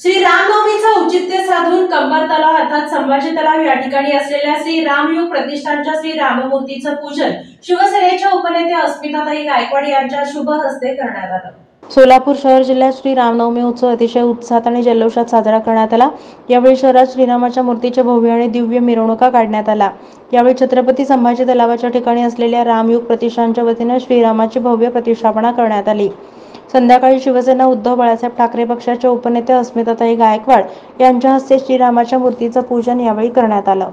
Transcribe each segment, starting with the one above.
श्री रामनवमीचं औचित्य साधून कंबर तलाव अर्थात संभाजी तलाव या ठिकाणी असलेल्या श्री रामयुग प्रतिष्ठानच्या श्री राममूर्तीचं पूजन शिवसेनेच्या उपनेते अस्मिताताई गायकवाड यांच्या शुभ हस्ते करण्यात आलं। सोलापूर शहर जिल्ह्यात श्री रामनवमी उत्सव अतिशय उत्साहात आणि जल्लोषात साजरा करण्यात आला। यावेळी शहरात श्रीरामाच्या मूर्तीच्या भव्य आणि दिव्य मिरवणुका काढण्यात आला। यावेळी छत्रपती संभाजी तलावाच्या ठिकाणी असलेल्या रामयुग प्रतिष्ठानच्या वतीने श्रीरामाची भव्य प्रतिष्ठापना करण्यात आली। संध्याकाळी शिवसेना उद्धव बाळासाहेब ठाकरे पक्षाच्या उपनेते अस्मिताताई गायकवाड यांच्या हस्ते श्रीरामाच्या मूर्तीचं पूजन यावेळी करण्यात आलं।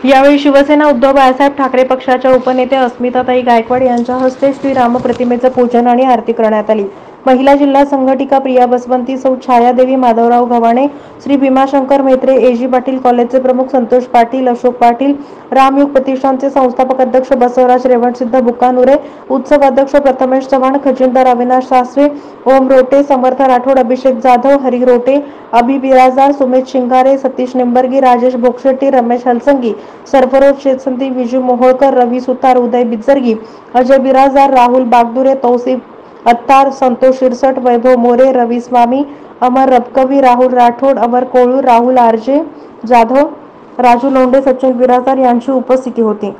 यावेळी शिवसेना उद्धव बाळासाहेब ठाकरे पक्षाच्या उपनेते अस्मिताताई गायकवाड यांच्या हस्ते श्री राम प्रतिमेचं पूजन आणि आरती करण्यात आली। महिला जिल्हा संघटिका प्रिया बसवंती, सौ छायादेवी माधवराव गव्हाणे, श्री भीमाशंकर म्हेत्रे, एजी पाटील कॉलेजचे प्रमुख संतोष पाटील, अशोक पाटील, रामयुग प्रतिष्ठानचे संस्थापक अध्यक्ष बसवराज रेवणसिद्ध बुकानुरे, उत्सव अध्यक्ष प्रथमेश चव्हाण, खजिनदार अविनाश सासवे, ओम रोटे, समर्थ राठोड, अभिषेक जाधव, हरी रोटे, अभि बिराजदार, सुमित शिंगारे, सतीश निंबर्गी, राजेश बोक्षेट्टी, रमेश हलसंगी, सरफरोज शेतसंती, विजू मोहोळकर, रवी सुतार, उदय बिजरगी, अजय बिराजदार, राहुल बागदुरे, तौसिफ अत्तार, संतोष शिरसट, वैभव मोरे, रवी स्वामी, अमर रबकवी, राहुल राठोड, अमर कोळू, राहुल आरजे जाधव, राजू लोंढे, सचिन बिराजदार यांची उपस्थिती होती।